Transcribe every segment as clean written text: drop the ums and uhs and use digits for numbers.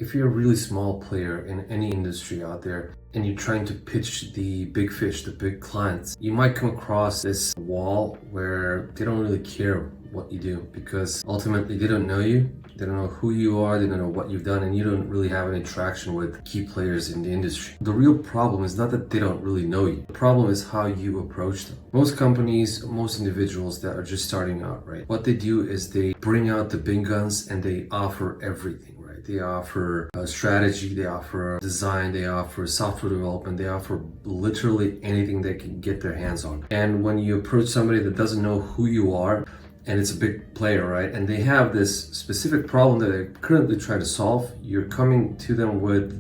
If you're a really small player in any industry out there and you're trying to pitch the big fish, the big clients, you might come across this wall where they don't really care what you do because ultimately they don't know you, they don't know who you are, they don't know what you've done, and you don't really have any traction with key players in the industry. The real problem is not that they don't really know you. The problem is how you approach them. Most companies, most individuals that are just starting out, right? What they do is they bring out the big guns and they offer everything. They offer a strategy, they offer design, they offer software development, they offer literally anything they can get their hands on. And when you approach somebody that doesn't know who you are, and it's a big player, right? And they have this specific problem that they're currently trying to solve, you're coming to them with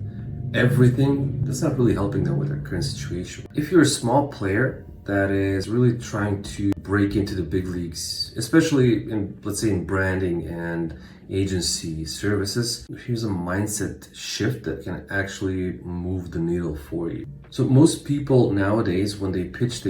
everything. That's not really helping them with their current situation. If you're a small player that is really trying to break into the big leagues, especially in, let's say, in branding and agency services, here's a mindset shift that can actually move the needle for you. So most people nowadays, when they pitch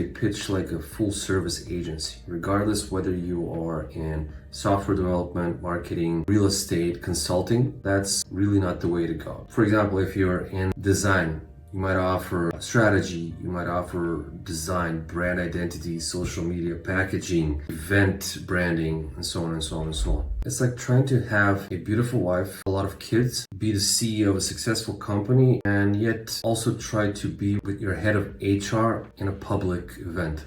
like a full service agency, regardless whether you are in software development, marketing, real estate, consulting. That's really not the way to go. For example, if you're in design, you might offer strategy, you might offer design, brand identity, social media, packaging, event branding, and so on and so on and so on. It's like trying to have a beautiful wife, a lot of kids, be the CEO of a successful company, and yet also try to be with your head of HR in a public event.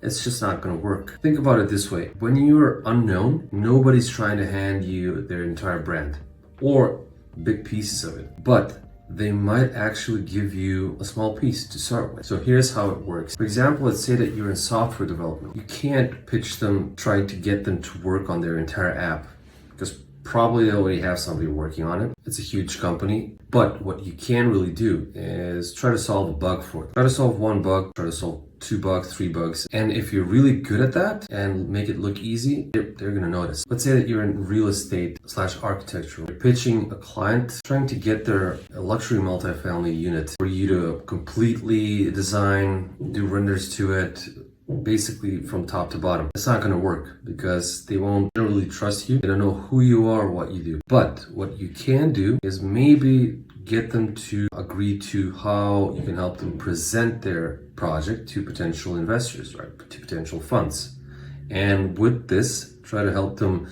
It's just not going to work. Think about it this way. When you're unknown, nobody's trying to hand you their entire brand or big pieces of it. But they might actually give you a small piece to start with. So here's how it works. For example, let's say that you're in software development. You can't pitch them trying to get them to work on their entire app because probably they already have somebody working on it. It's a huge company. But what you can really do is try to solve a bug for it. Try to solve one bug, try to solve 2 bugs, 3 bugs. And if you're really good at that and make it look easy, they're gonna notice. Let's say that you're in real estate / architecture. You're pitching a client trying to get their luxury multifamily unit for you to completely design, do renders to it, basically from top to bottom. It's not going to work because they don't really trust you. They don't know who you are or what you do. But what you can do is maybe get them to agree to how you can help them present their project to potential investors, right? To potential funds. And with this, try to help them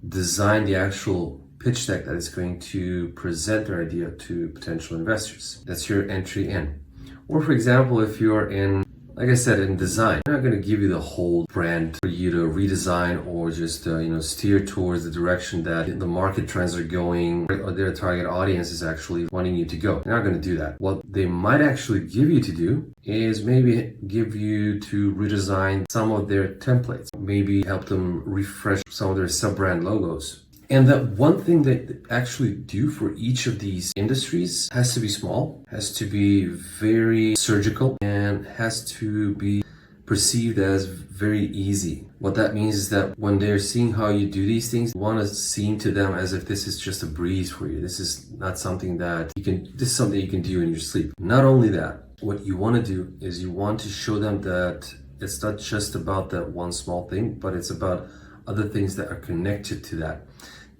design the actual pitch deck that is going to present their idea to potential investors. That's your entry in. Or for example, if you're in, like I said, in design, I'm not going to give you the whole brand for you to redesign or just steer towards the direction that the market trends are going or their target audience is actually wanting you to go. They're not going to do that. What they might actually give you to do is maybe give you to redesign some of their templates, maybe help them refresh some of their sub-brand logos. And that one thing that they actually do for each of these industries has to be small, has to be very surgical, and has to be perceived as very easy. What that means is that when they're seeing how you do these things, you want to seem to them as if this is just a breeze for you. This is not something that this is something you can do in your sleep. Not only that, what you want to do is you want to show them that it's not just about that one small thing, but it's about other things that are connected to that.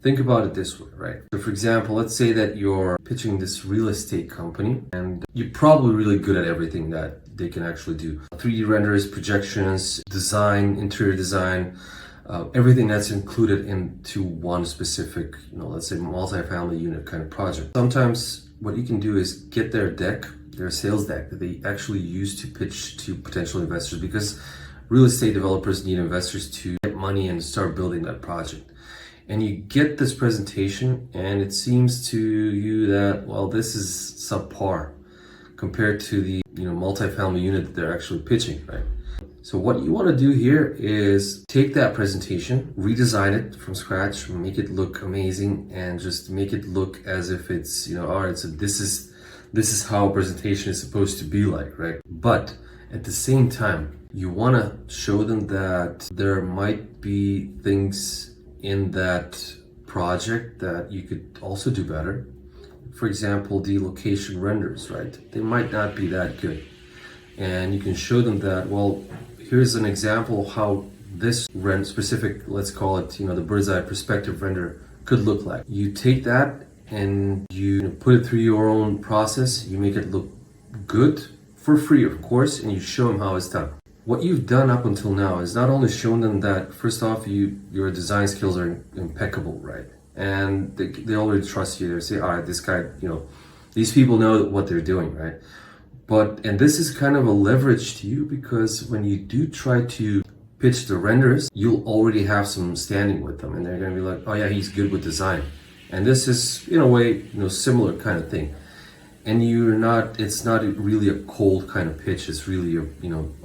Think about it this way, right? So for example, let's say that you're pitching this real estate company and you're probably really good at everything that they can actually do. 3D renders, projections, design, interior design, everything that's included into one specific, let's say multifamily unit kind of project. Sometimes what you can do is get their deck, their sales deck that they actually use to pitch to potential investors, because real estate developers need investors to get money and start building that project. And you get this presentation and it seems to you that, well, this is subpar compared to the multifamily unit that they're actually pitching, right? So what you want to do here is take that presentation, redesign it from scratch, make it look amazing, and just make it look as if it's, all right, so this is how a presentation is supposed to be like, right? But at the same time, you want to show them that there might be things in that project that you could also do better. For example, the location renders, right? They might not be that good. And you can show them that, well, here's an example of how this specific, let's call it, the bird's eye perspective render could look like. You take that and you put it through your own process. You make it look good for free, of course, and you show them how it's done. What you've done up until now is not only shown them that, first off, your design skills are impeccable, right? And they already trust you. They say, all right, this guy, these people know what they're doing, right? And this is kind of a leverage to you, because when you do try to pitch the renders, you'll already have some standing with them, and they're going to be like, oh yeah, he's good with design. And this is, in a way, similar kind of thing. And it's not really a cold kind of pitch. It's really a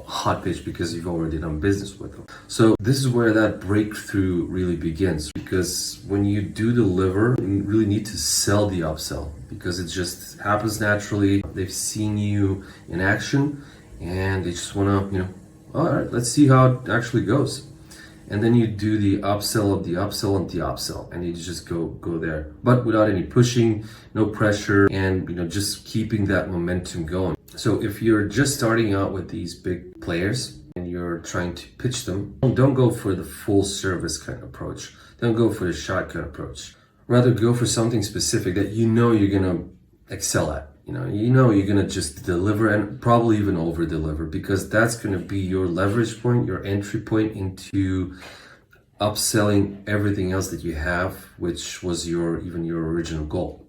hot pitch, because you've already done business with them. So this is where that breakthrough really begins, because when you do deliver, you really need to sell the upsell, because it just happens naturally. They've seen you in action, and they just want to, all right, let's see how it actually goes. And then you do the upsell of the upsell and the upsell, and you just go there, but without any pushing, no pressure, and just keeping that momentum going. So if you're just starting out with these big players and you're trying to pitch them, don't go for the full service kind of approach. Don't go for the shotgun approach. Rather, go for something specific that you're gonna excel at. You're gonna just deliver, and probably even over deliver, because that's gonna be your leverage point, your entry point into upselling everything else that you have, which was your original goal.